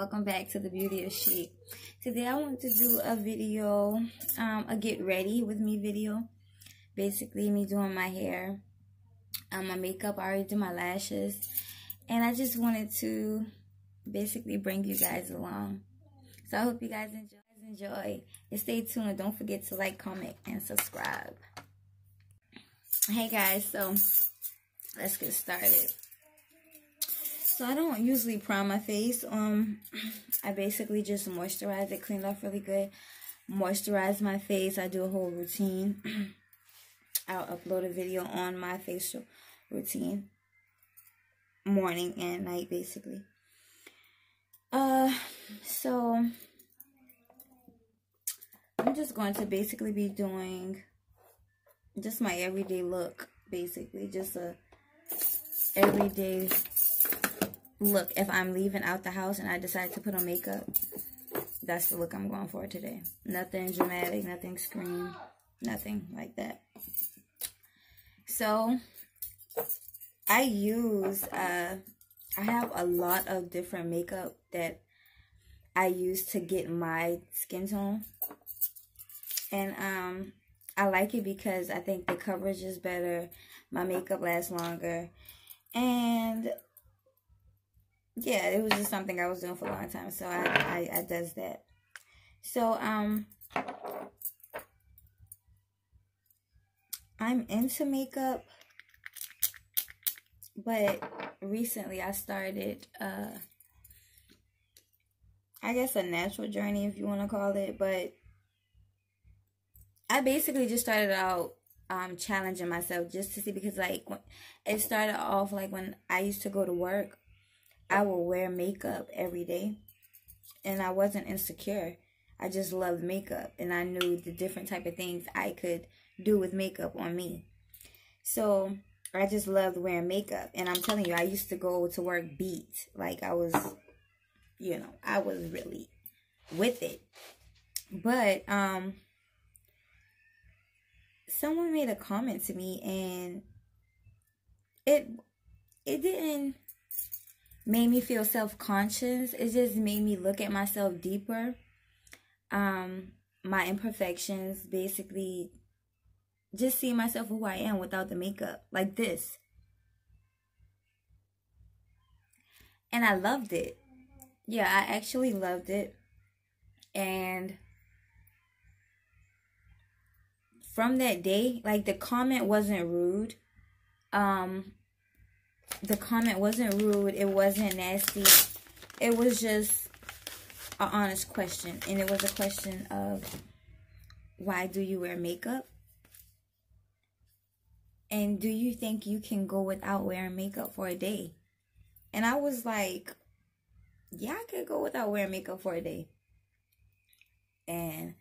welcome back to the Beauty of Chic. Today I want to do a video, a get ready with me video. Basically me doing my hair, my makeup. I already did my lashes, and I just wanted to basically bring you guys along. So I hope you guys enjoy and stay tuned, and don't forget to like, comment, and subscribe. Hey guys, so let's get started. So I don't usually prime my face. I basically just moisturize it, clean it off really good, moisturize my face. I do a whole routine. I'll upload a video on my facial routine, morning and night, basically. So I'm just going to basically be doing just my everyday look, basically just a everyday look. If I'm leaving out the house and I decide to put on makeup, that's the look I'm going for today. Nothing dramatic, nothing scream, nothing like that. So I use I have a lot of different makeup that I use to get my skin tone, and I like it because I think the coverage is better, my makeup lasts longer, and yeah, it was just something I was doing for a long time, so I does that. So I'm into makeup, but recently I started I guess a natural journey, if you want to call it. But I basically just started out challenging myself just to see, because like it started off like when I used to go to work, I would wear makeup every day, and I wasn't insecure. I just loved makeup, and I knew the different type of things I could do with makeup on me. So I just loved wearing makeup, and I'm telling you, I used to go to work beat. Like I was, you know, I was really with it. But someone made a comment to me, and it didn't make me feel self-conscious. It just made me look at myself deeper. My imperfections, basically just see myself who I am without the makeup, like this. And I loved it. Yeah, I actually loved it. And from that day, like, the comment wasn't rude. The comment wasn't rude. It wasn't nasty. It was just an honest question. And it was a question of, why do you wear makeup? And do you think you can go without wearing makeup for a day? And I was like, yeah, I could go without wearing makeup for a day. And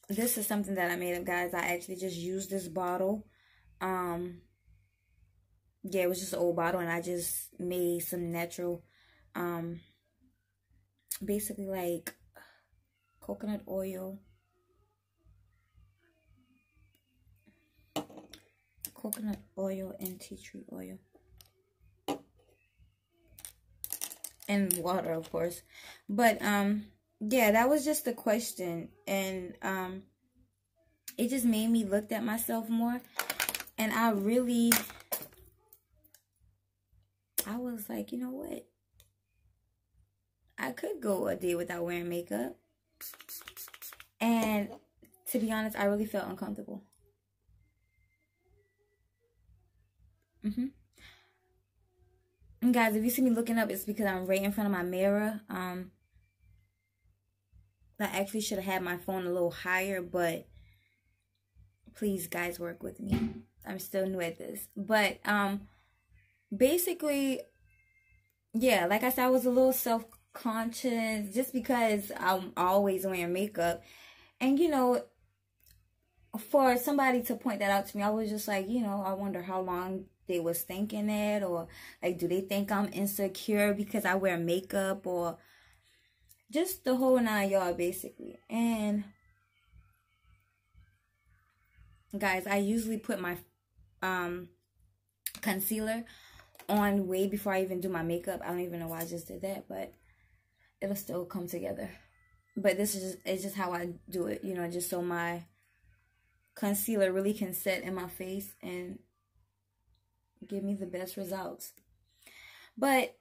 this is something that I made up, guys. I actually just used this bottle. Yeah, it was just an old bottle, and I just made some natural, basically like coconut oil. Coconut oil and tea tree oil. And water, of course. But, yeah, that was just the question. And, it just made me look at myself more. And I was like, you know what? I could go a day without wearing makeup. And to be honest, I really felt uncomfortable. And guys, if you see me looking up, it's because I'm right in front of my mirror. I actually should have had my phone a little higher, but please, guys, work with me. I'm still new at this. But basically, yeah, like I said, I was a little self-conscious just because I'm always wearing makeup. And, you know, for somebody to point that out to me, I was just like, you know, I wonder how long they was thinking that, or like, do they think I'm insecure because I wear makeup, or just the whole 9 yards, basically. And guys, I usually put my concealer on way before I even do my makeup. I don't even know why I just did that, but it'll still come together. But this is just, it's just how I do it, you know, just so my concealer really can set in my face and give me the best results. But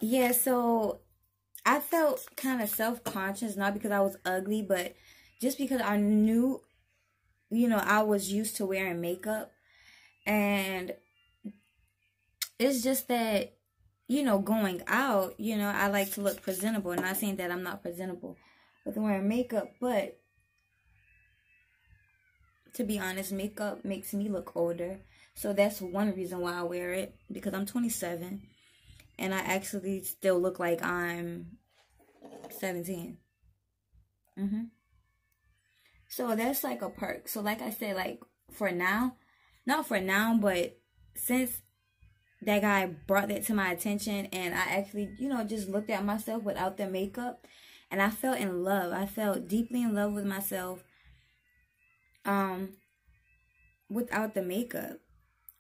yeah, so I felt kind of self-conscious, not because I was ugly, but just because I knew, you know, I was used to wearing makeup. And it's just that, you know, going out, you know, I like to look presentable. I'm not saying that I'm not presentable with wearing makeup, but to be honest, makeup makes me look older. So that's one reason why I wear it, because I'm 27 and I actually still look like I'm 17. So that's like a perk. So like I said, like for now, not for now, but since that guy brought that to my attention and I actually, you know, just looked at myself without the makeup and I felt in love. I felt deeply in love with myself without the makeup.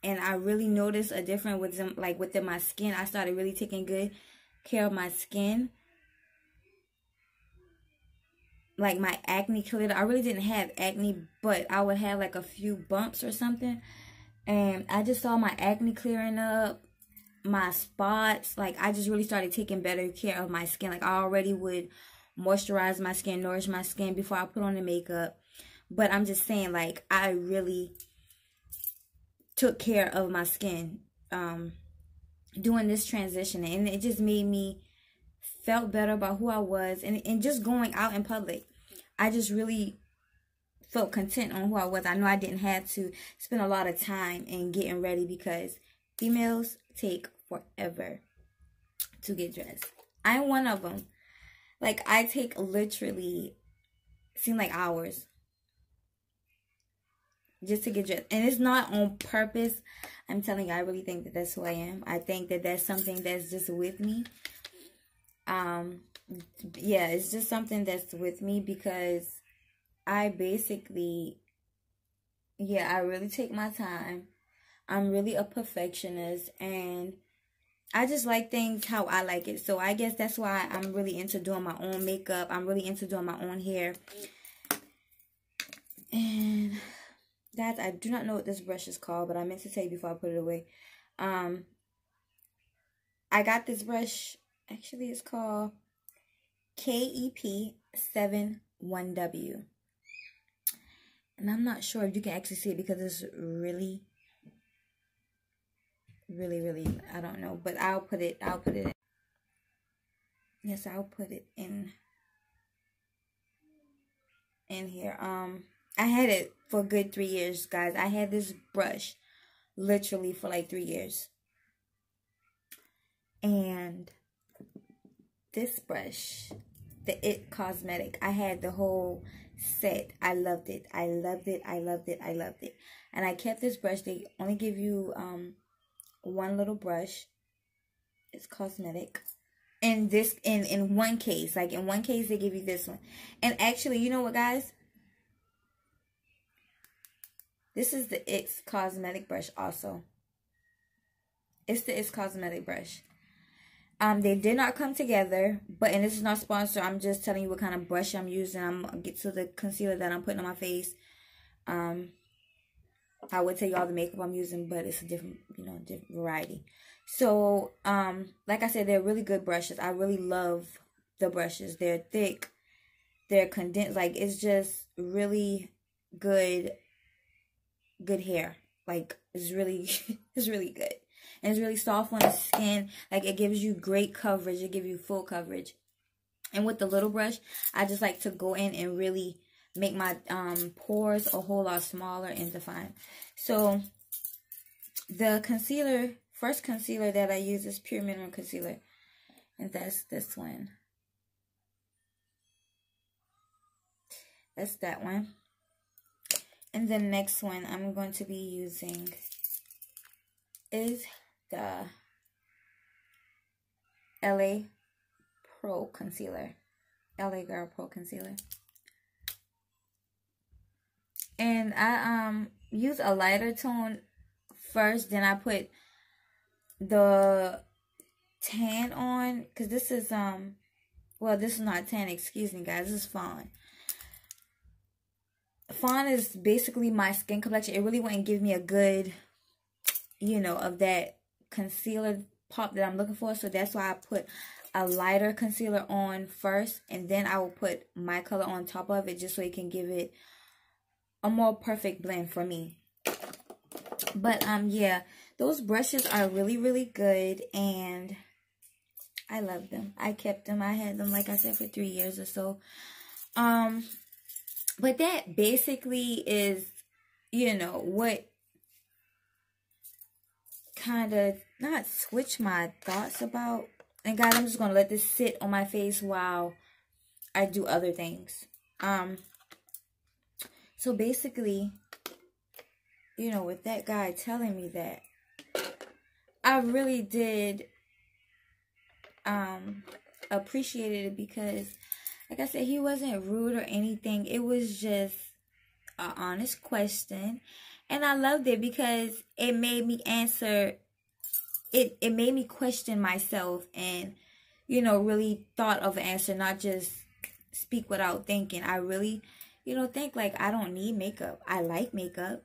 And I really noticed a difference with them, like within my skin. I started really taking good care of my skin. Like my acne cleared. I really didn't have acne, but I would have like a few bumps or something. And I just saw my acne clearing up, my spots. Like I just really started taking better care of my skin. Like I already would moisturize my skin, nourish my skin before I put on the makeup. But I'm just saying, like, I really took care of my skin doing this transition. And it just made me felt better about who I was. And just going out in public, I just really felt content on who I was. I know I didn't have to spend a lot of time in getting ready because females take forever to get dressed. I'm one of them. Like, I take literally, seem like hours just to get dressed. And it's not on purpose. I'm telling you, I really think that that's who I am. I think that that's something that's just with me. Yeah, it's just something that's with me because I basically, yeah, I really take my time. I'm really a perfectionist and I just like things how I like it. So I guess that's why I'm really into doing my own makeup. I'm really into doing my own hair. And guys, I do not know what this brush is called, but I meant to tell you before I put it away. I got this brush. Actually, it's called KEP71W. And I'm not sure if you can actually see it because it's really, I don't know. But I'll put it in. Yes, I'll put it in here. I had it for a good 3 years, guys. I had this brush literally for like 3 years. And this brush, the It Cosmetic, I had the whole set. I loved it. I loved it. I loved it. I loved it. And I kept this brush. They only give you one little brush. It's cosmetic. And this in one case. Like in one case they give you this one. And actually, you know what, guys? This is the It's Cosmetic brush also. It's the It's Cosmetic brush. They did not come together, and this is not sponsored. I'm just telling you what kind of brush I'm using. I'm gonna get to the concealer that I'm putting on my face. I would tell you all the makeup I'm using, but it's a different, different variety. So, like I said, they're really good brushes. I really love the brushes. They're thick. They're condensed. Like, it's just really good hair. Like, it's really, it's really good. And it's really soft on the skin. Like, it gives you great coverage. It gives you full coverage. And with the little brush, I just like to go in and really make my pores a whole lot smaller and defined. So, the concealer, first concealer that I use is Pure Mineral Concealer. And that's this one. That's that one. And the next one I'm going to be using is the LA Pro Concealer. LA Girl Pro Concealer. And I use a lighter tone first, then I put the tan on, because this is well, this is not tan, excuse me guys, this is fawn. Fawn is basically my skin complexion. It really wouldn't give me a good, you know, of that concealer pop that I'm looking for. So that's why I put a lighter concealer on first, and then I will put my color on top of it, just so it can give it a more perfect blend for me. But yeah, those brushes are really, really good, and I love them. I kept them. I had them, like I said, for 3 years or so. But that basically is, you know, what kind of not switch my thoughts about. And guys, I'm just going to let this sit on my face while I do other things. So basically, you know, with that guy telling me that, I really did appreciate it, because like I said, he wasn't rude or anything. It was just an honest question, and I loved it because it made me answer it. It made me question myself, and, you know, really thought of an answer, not just speak without thinking. I really, you know, think like, I don't need makeup. I like makeup.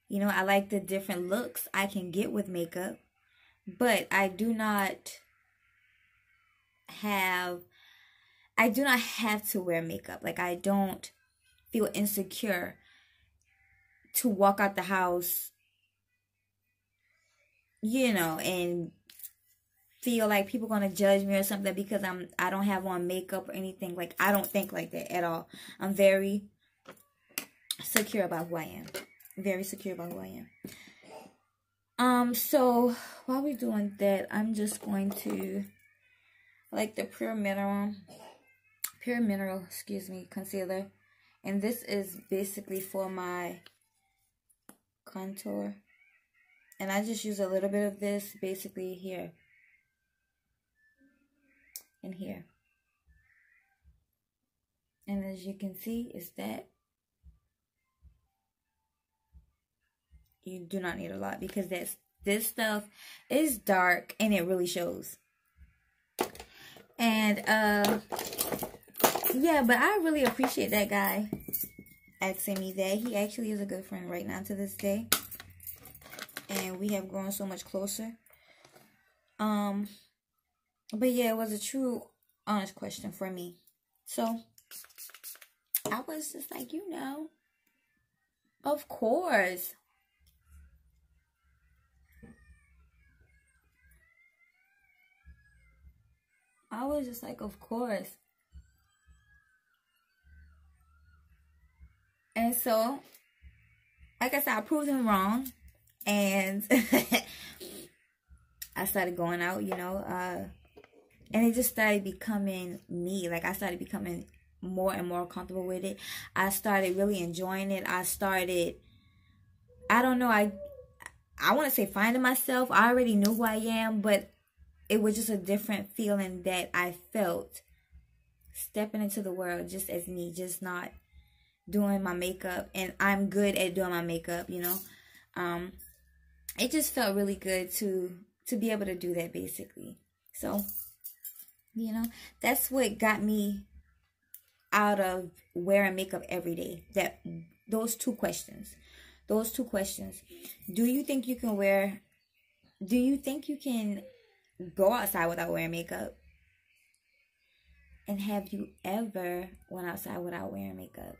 You know, I like the different looks I can get with makeup, but I do not have to wear makeup. Like, I don't feel insecure to walk out the house, you know, and feel like people gonna judge me or something because I don't have on makeup or anything. Like, I don't think like that at all. I'm very secure about who I am. Very secure about who I am. So while we're doing that, I'm just going to, like, the Pure Mineral, excuse me, concealer. And this is basically for my contour. And I just use a little bit of this basically here and here. And as you can see, is that you do not need a lot, because this stuff is dark and it really shows. And yeah, but I really appreciate that guy asking me that. He actually is a good friend right now to this day, and we have grown so much closer. But yeah, it was a true honest question for me. So I was just like, you know, of course. I was just like, of course. And so, like I said, I proved him wrong. And I started going out, you know. And it just started becoming me. Like, I started becoming more and more comfortable with it. I started really enjoying it. I don't know, I want to say finding myself. I already knew who I am, but it was just a different feeling that I felt stepping into the world just as me, just not doing my makeup. And I'm good at doing my makeup, you know. It just felt really good to be able to do that, basically. So, you know, that's what got me out of wearing makeup every day. Those two questions. Do you think you can go outside without wearing makeup? And have you ever went outside without wearing makeup?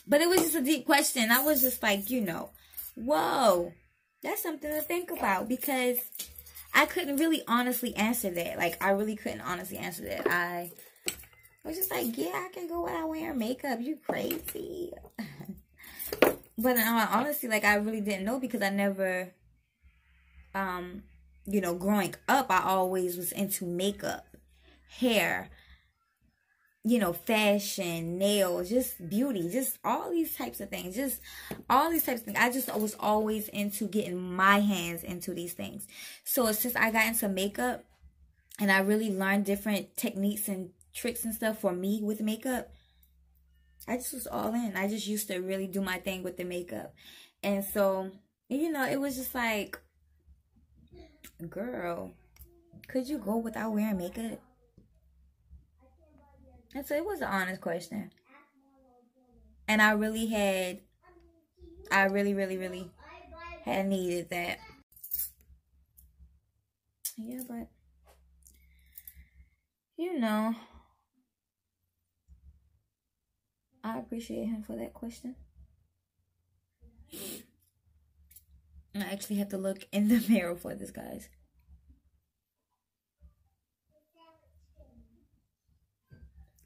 But it was just a deep question. I was just like, you know, whoa, that's something to think about, because I couldn't really honestly answer that. Like, I really couldn't honestly answer that. I was just like, yeah, I can go without wearing makeup. You crazy. But honestly, like, I really didn't know, because I never, you know, growing up, I always was into makeup, hair, you know, fashion, nails, just beauty, just all these types of things. I just was always into getting my hands into these things. So since I got into makeup and I really learned different techniques and tricks and stuff for me with makeup, I just was all in. I just used to really do my thing with the makeup. And so, you know, it was just like, girl, could you go without wearing makeup? And so it was an honest question. And I really, really had needed that. Yeah, but, you know, I appreciate him for that question. I actually have to look in the mirror for this, guys.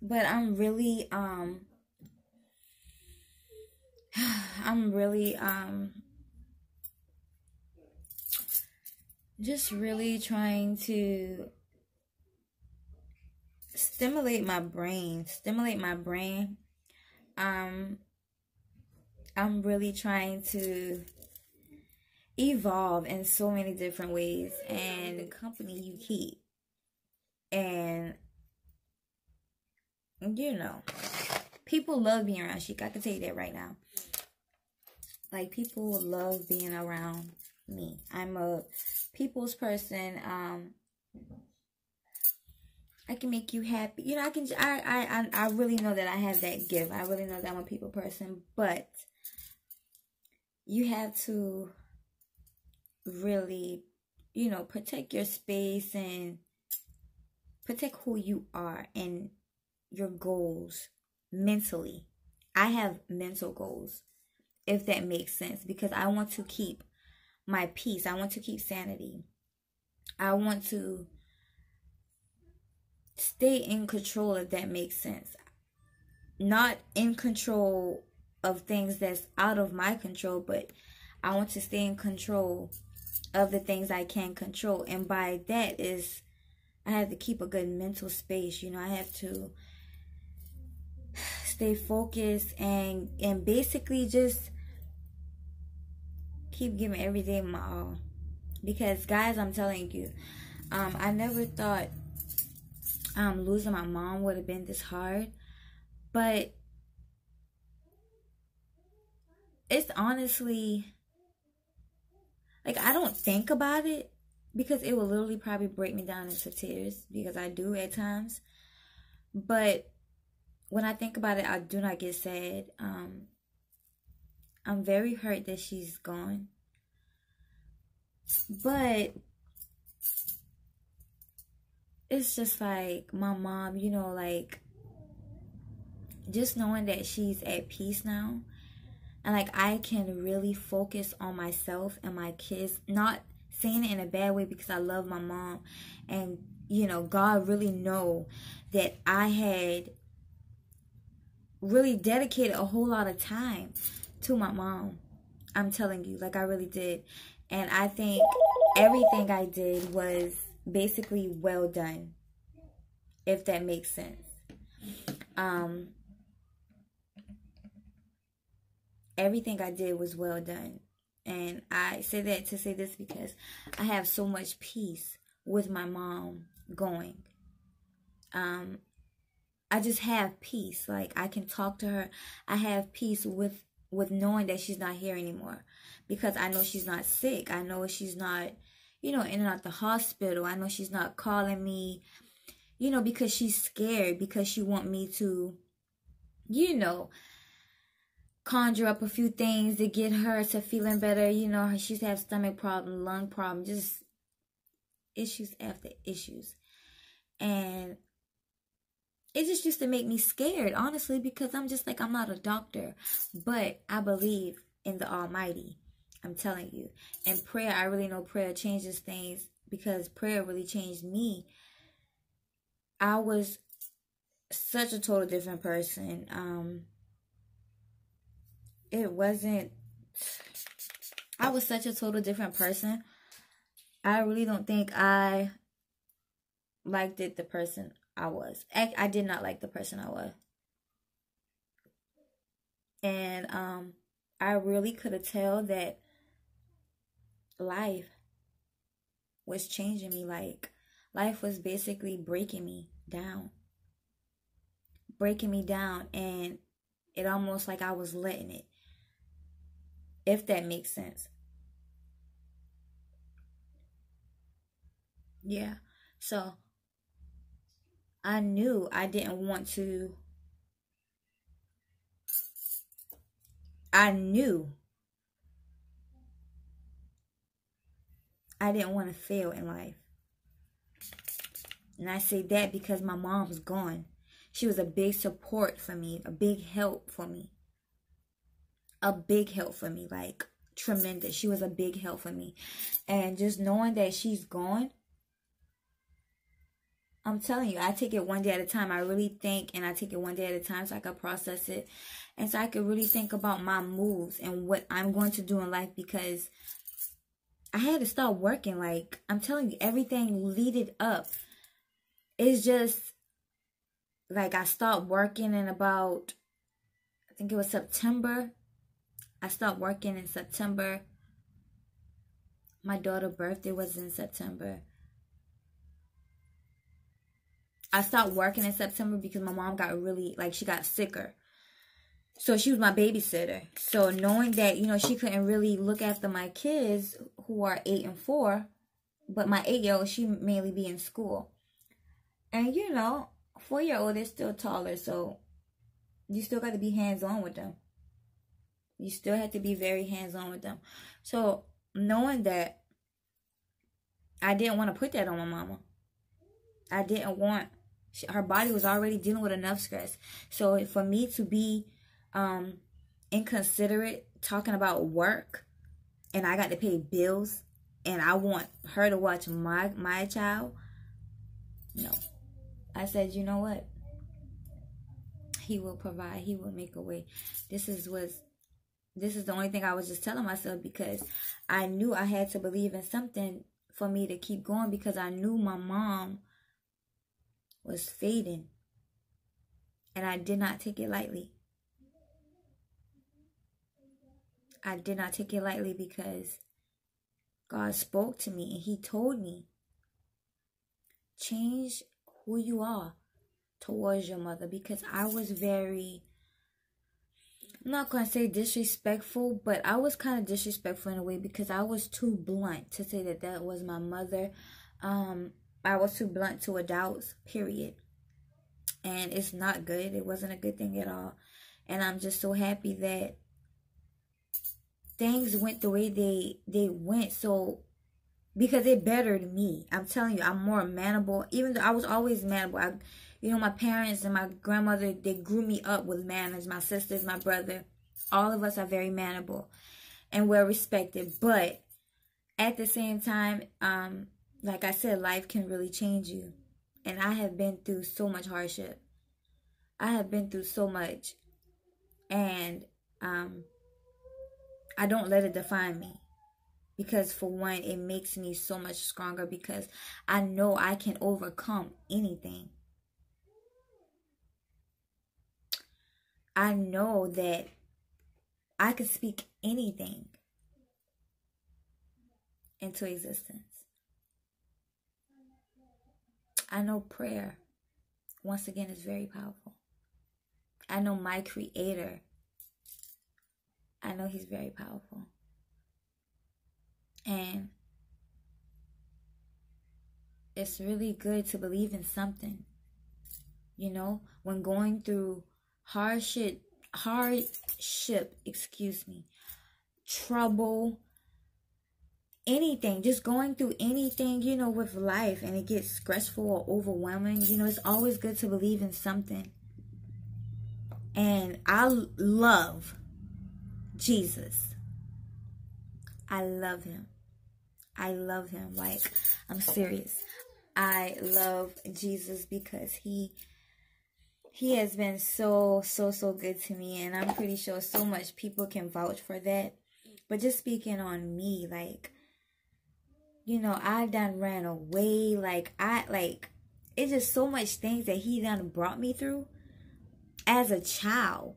But I'm really just really trying to stimulate my brain. I'm really trying to evolve in so many different ways, and the company you keep. And you know, people love being around Sheik. I can tell you that right now. Like, people love being around me. I'm a people's person. I can make you happy. You know, I really know that I have that gift. I really know that I'm a people person, but you have to really, you know, protect your space and protect who you are and your goals mentally. I have mental goals, if that makes sense, because I want to keep my peace. I want to keep sanity. I want to stay in control, if that makes sense. Not in control of things that's out of my control, but I want to stay in control of the things I can control. And by that is, I have to keep a good mental space. You know, I have to stay focused and basically just keep giving every day my all. Because, guys, I'm telling you, I never thought losing my mom would have been this hard. But it's honestly, like, I don't think about it because it will literally probably break me down into tears, because I do at times. But when I think about it, I do not get sad. I'm very hurt that she's gone. But it's just like my mom, you know, like, just knowing that she's at peace now, and like I can really focus on myself and my kids, not saying it in a bad way, because I love my mom, and you know, God really know that I had really dedicated a whole lot of time to my mom. I'm telling you, like, I really did. And I think everything I did was basically well done, if that makes sense. Everything I did was well done. And I say that to say this because I have so much peace with my mom going. I just have peace. Like, I can talk to her. I have peace with knowing that she's not here anymore, because I know she's not sick. I know she's not, you know, in and out the hospital. I know she's not calling me, you know, because she's scared, because she want me to, you know, conjure up a few things to get her to feeling better. You know, she's had stomach problem, lung problem, just issues after issues. And it just used to make me scared, honestly, because I'm just like, I'm not a doctor, but I believe in the Almighty. I'm telling you. And prayer, I really know prayer changes things, because prayer really changed me. I was such a total different person. I was such a total different person. I really don't think I liked the person I was. I did not like the person I was. And I really could have tell that life was changing me. Like, life was basically breaking me down. And It almost like I was letting it, if that makes sense. Yeah. So I knew I didn't want to. I knew I didn't want to fail in life. And I say that because my mom's gone. She was a big support for me, a big help for me. A big help for me, like tremendous. She was a big help for me. And just knowing that she's gone, I'm telling you, I take it one day at a time. I really think, and I take it one day at a time so I can process it. And so I can really think about my moves and what I'm going to do in life, because I had to start working. Like, I'm telling you, everything leaded up. It's just, like, I stopped working in about, I think it was September. I stopped working in September. My daughter's birthday was in September. I stopped working in September because my mom got really, like, she got sicker. So she was my babysitter. So knowing that, you know, she couldn't really look after my kids who are 8 and 4. But my 8-year-old, she mainly be in school. And, you know, 4-year-old is still taller. So you still got to be hands-on with them. You still have to be very hands-on with them. So knowing that, I didn't want to put that on my mama. I didn't want, her body was already dealing with enough stress. So for me to be inconsiderate, talking about work, and I got to pay bills, and I want her to watch my child, no. I said, you know what? He will provide. He will make a way. This is the only thing I was just telling myself, because I knew I had to believe in something for me to keep going, because I knew my mom was fading. And I did not take it lightly. I did not take it lightly, because God spoke to me and He told me, change who you are towards your mother. Because I was very, I'm not going to say disrespectful, but I was kind of disrespectful in a way, because I was too blunt to say that that was my mother. I was too blunt to adults, period. And it's not good. It wasn't a good thing at all. And I'm just so happy that things went the way they went. So, because it bettered me. I'm telling you, I'm more manable. Even though I was always manable. You know, my parents and my grandmother, they grew me up with manners. My sisters, my brother, all of us are very manable and well respected. But at the same time, like I said, life can really change you. And I have been through so much hardship. I have been through so much. And I don't let it define me. Because for one, it makes me so much stronger, because I know I can overcome anything. I know that I can speak anything into existence. I know prayer, once again, is very powerful. I know my Creator. I know He's very powerful. And it's really good to believe in something. You know, when going through hardship, trouble, anything, just going through anything, you know, with life, and it gets stressful or overwhelming, you know, it's always good to believe in something. And I love Jesus. I love Him. I love Him. Like, I'm serious. I love Jesus, because He has been so good to me. And I'm pretty sure so much people can vouch for that. But just speaking on me, like, you know, I done ran away. It's just so much things that He done brought me through as a child.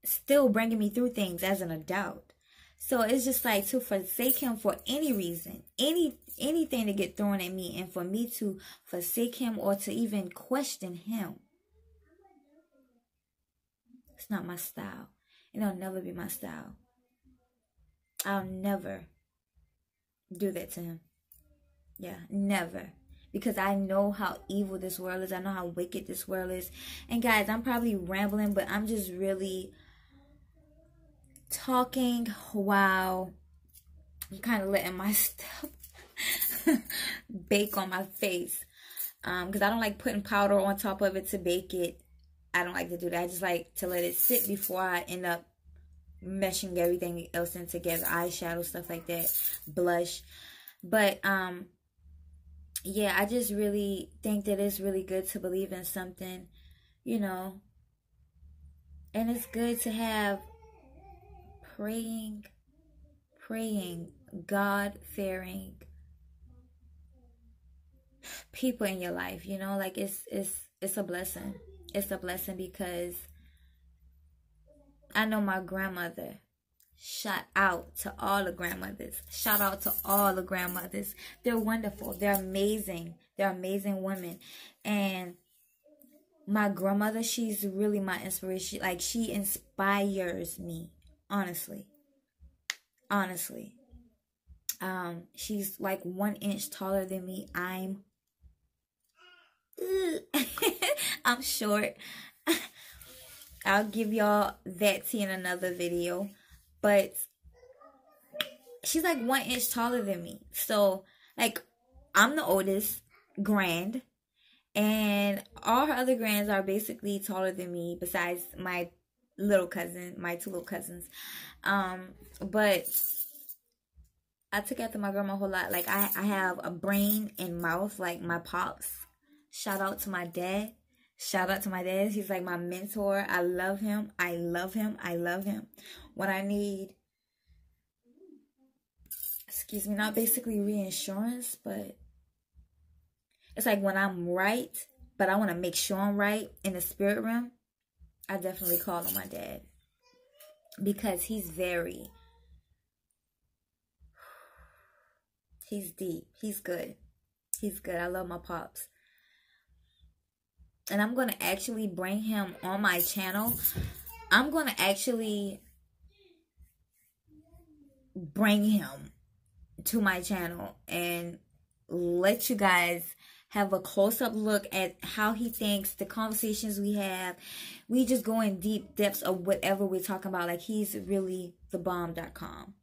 Still bringing me through things as an adult. So it's just like, to forsake Him for any reason, anything to get thrown at me, and for me to forsake Him or to even question Him. It's not my style. And it'll never be my style. I'll never do that to him. Yeah, never. Because I know how evil this world is. I know how wicked this world is. And guys, I'm probably rambling, but I'm just really talking while I'm kind of letting my stuff bake on my face. Because I don't like putting powder on top of it to bake it. I don't like to do that. I just like to let it sit before I end up meshing everything else in together. Eyeshadow, stuff like that. Blush. But, yeah, I just really think that it's really good to believe in something, you know. And it's good to have praying, God-fearing people in your life, you know. Like, it's a blessing. It's a blessing because I know my grandmother. Shout out to all the grandmothers. Shout out to all the grandmothers. They're wonderful. They're amazing. They're amazing women. And my grandmother, she's really my inspiration. Like, she inspires me. Honestly. Honestly. She's like 1 inch taller than me. I'm short. I'll give y'all that tea in another video. But she's like 1 inch taller than me. So, like, I'm the oldest grand. And all her other grands are basically taller than me. Besides my little cousin, my 2 little cousins. But I took after my grandma a whole lot. Like, I have a brain and mouth like my pops. Shout out to my dad. Shout out to my dad. He's like my mentor. I love him. I love him. I love him. When I need, excuse me, not basically reinsurance, but it's like when I'm right, but I want to make sure I'm right in the spirit realm, I definitely call on my dad. Because he's deep. He's good. He's good. I love my pops. And I'm going to actually bring him on my channel. I'm going to actually bring him to my channel and let you guys have a close-up look at how he thinks, the conversations we have. We just go in deep depths of whatever we're talking about. Like, he's really thebomb.com.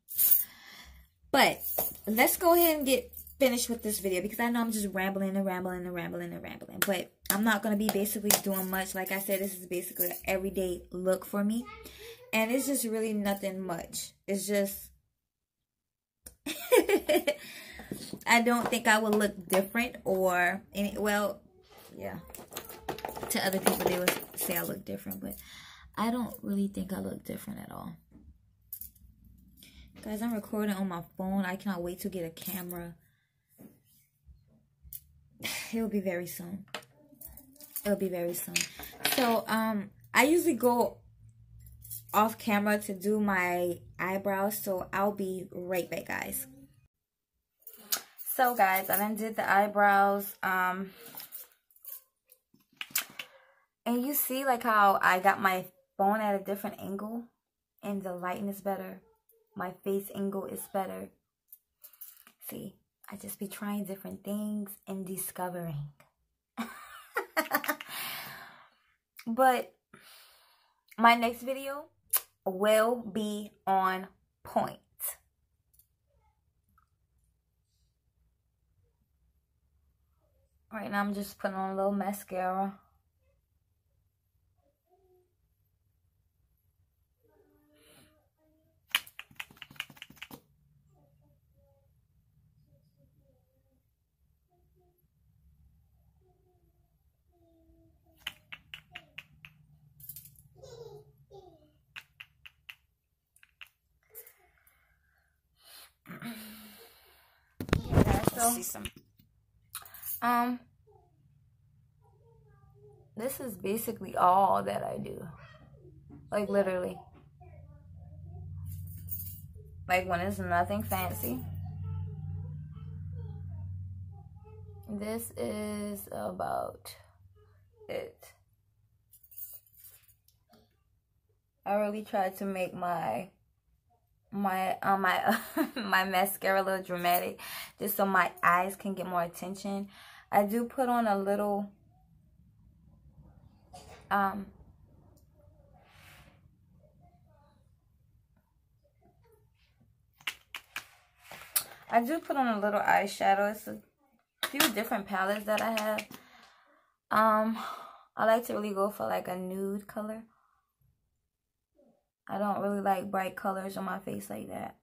But let's go ahead and get finished with this video, because I know I'm just rambling. But I'm not going to be basically doing much. Like I said, this is basically an everyday look for me. And it's just really nothing much. It's just... I don't think I would look different or any, well, yeah. To other people, they would say I look different, but I don't really think I look different at all. Guys, I'm recording on my phone. I cannot wait to get a camera. It'll be very soon. It'll be very soon. So, I usually go off camera to do my eyebrows, so I'll be right back, guys. So, guys, I done did the eyebrows. And you see, like, how I got my phone at a different angle, and the lighting is better. My face angle is better. See, I just be trying different things and discovering. But my next video will be on point. Right now, I'm just putting on a little mascara. Yeah, see some. This is basically all that I do. Like, literally. Like, when it's nothing fancy. This is about it. I really tried to make my my mascara a little dramatic, just so my eyes can get more attention. I do put on a little I do put on a little eyeshadow. It's a few different palettes that I have. I like to really go for like a nude color. I don't really like bright colors on my face like that.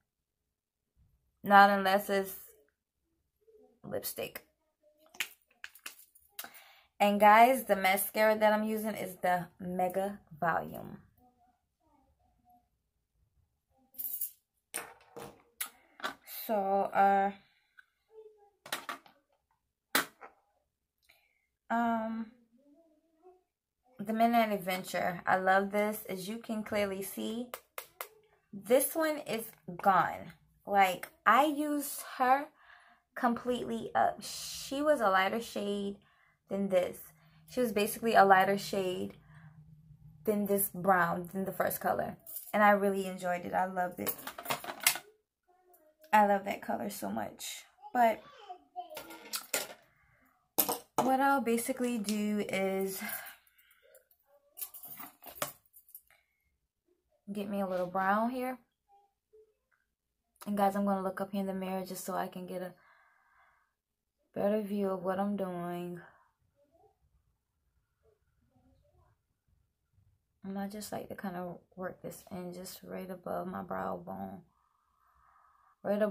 Not unless it's lipstick. And guys, the mascara that I'm using is the Mega Volume. So, the Midnight Adventure. I love this. As you can clearly see, this one is gone. Like, I used her completely up. She was a lighter shade than this. She was basically a lighter shade than this brown, than the first color. And I really enjoyed it. I loved it. I love that color so much. But what I'll basically do is get me a little brown here. And guys, I'm going to look up here in the mirror just so I can get a better view of what I'm doing. And I just like to kind of work this in just right above my brow bone. Right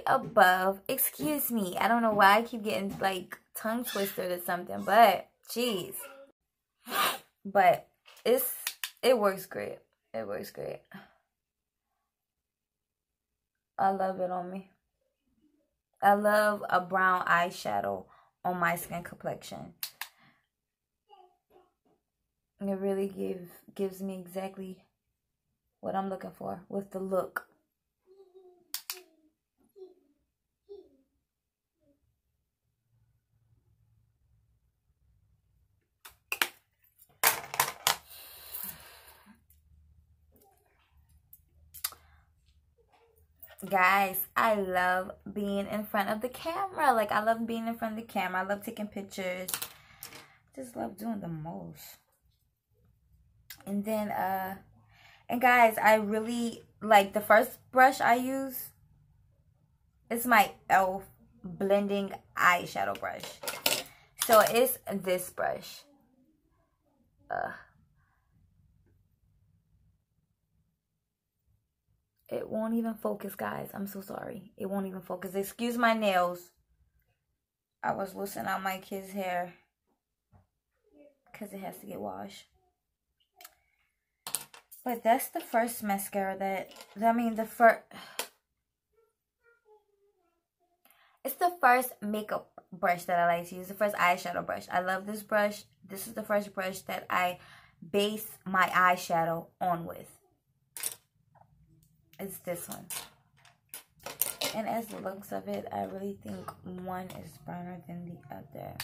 above, excuse me. I don't know why I keep getting like tongue twisted or something, but jeez. But it works great. It works great. I love it on me. I love a brown eyeshadow on my skin complexion. It really gives me exactly what I'm looking for with the look. Guys, I love being in front of the camera. Like, I love being in front of the camera. I love taking pictures. Just love doing the most. And then, and guys, I really like the first brush I use. It's my e.l.f. blending eyeshadow brush. So it's this brush. It won't even focus, guys. I'm so sorry. It won't even focus. Excuse my nails. I was loosening out my kid's hair because it has to get washed. But that's the first mascara it's the first makeup brush that I like to use. The first eyeshadow brush. I love this brush. This is the first brush that I base my eyeshadow on with. It's this one. And as the looks of it, I really think one is browner than the other.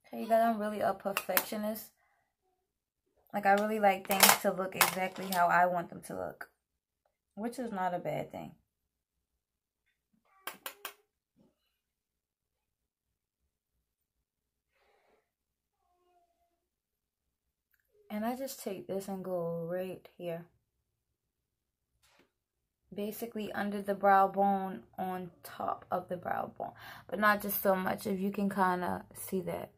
Okay, you guys, I'm really a perfectionist. Like, I really like things to look exactly how I want them to look. Which is not a bad thing. And I just take this and go right here. Basically under the brow bone, on top of the brow bone. But not just so much, if you can kind of see that.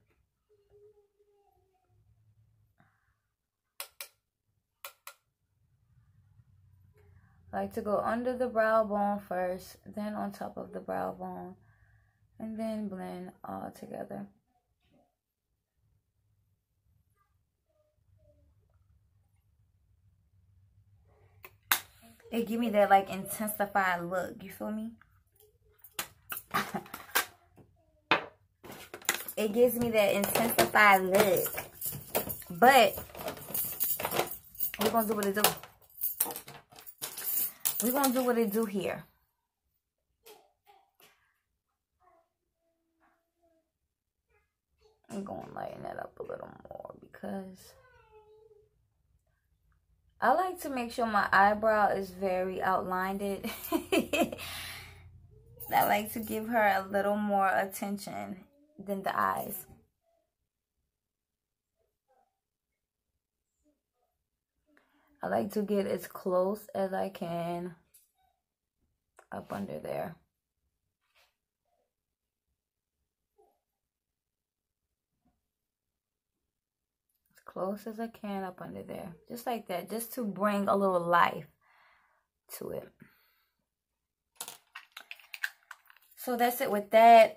I like to go under the brow bone first, then on top of the brow bone, and then blend all together. It give me that like intensified look, you feel me? It gives me that intensified look. But we're gonna do what it do. We're gonna do what it do here. I'm going to lighten that up a little more because I like to make sure my eyebrow is very outlined. I like to give her a little more attention than the eyes. I like to get as close as I can up under there. As close as I can up under there. Just like that. Just to bring a little life to it. So that's it with that.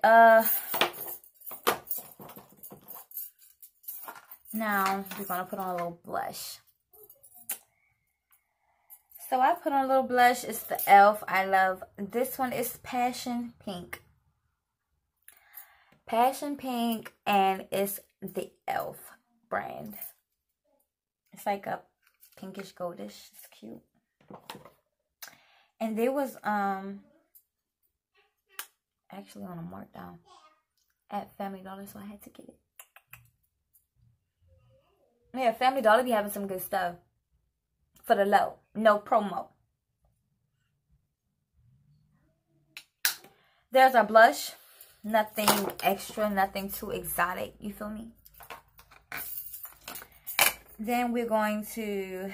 Now we're gonna put on a little blush. So I put on a little blush. It's the e.l.f. I love. This one is Passion Pink. Passion Pink, and it's the e.l.f. brand. It's like a pinkish goldish. It's cute. And there was actually on a markdown at Family Dollar, so I had to get it. Yeah, Family Dollar be having some good stuff for the low. No promo. There's our blush. Nothing extra, nothing too exotic. You feel me? Then we're going to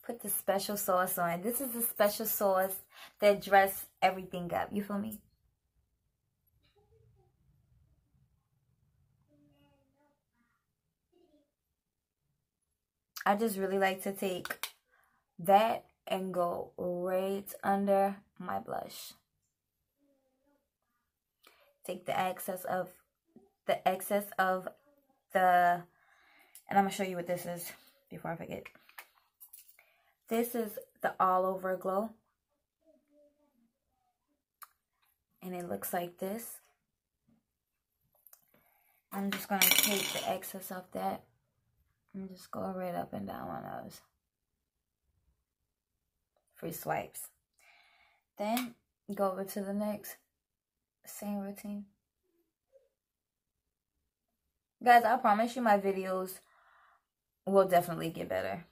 put the special sauce on. This is the special sauce that dress everything up. You feel me? I just really like to take that and go right under my blush. Take the excess of the, and I'm going to show you what this is before I forget. This is the All Over Glow. And it looks like this. I'm just going to take the excess of that and just go right up and down my nose. Free swipes. Then go over to the next. Same routine. Guys, I promise you my videos will definitely get better.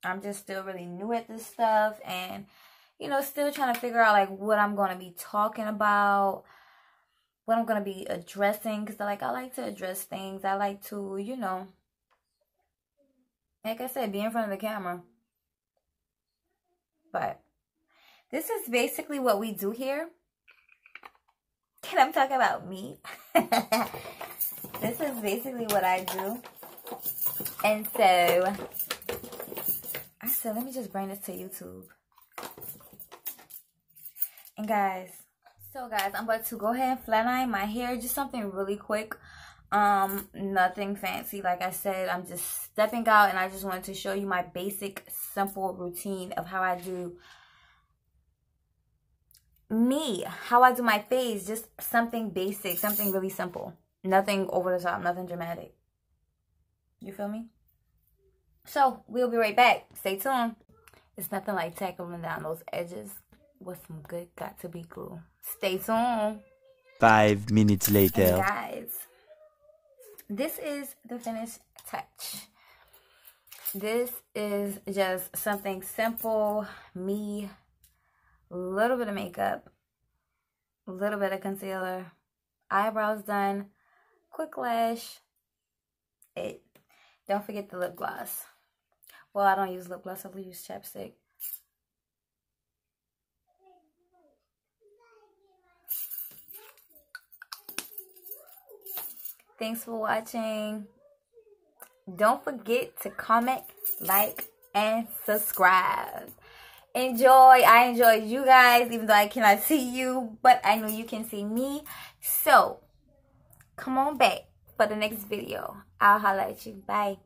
I'm just still really new at this stuff, and you know, still trying to figure out like what I'm going to be talking about, what I'm going to be addressing, because I like to address things. I like to, you know, like I said, be in front of the camera. But this is basically what we do here. And I'm talking about me. This is basically what I do. And so I said, let me just bring this to YouTube. And guys, I'm about to go ahead and flat iron my hair. Just something really quick. Nothing fancy. Like I said, I'm just stepping out, and I just wanted to show you my basic, simple routine of how I do how I do my face. Just something basic, something really simple. Nothing over the top, nothing dramatic. You feel me? So, we'll be right back. Stay tuned. It's nothing like tackling down those edges with some good got-to-be glue. Stay tuned. 5 minutes later. And guys, this is the finished touch. This is just something simple. Me, a little bit of makeup, a little bit of concealer, eyebrows done, quick lash. Don't forget the lip gloss. Well, I don't use lip gloss, I use chapstick. Thanks for watching. Don't forget to comment, like, and subscribe. Enjoy. I enjoyed you guys, even though I cannot see you, but I know you can see me. So, come on back for the next video. I'll holler at you. Bye.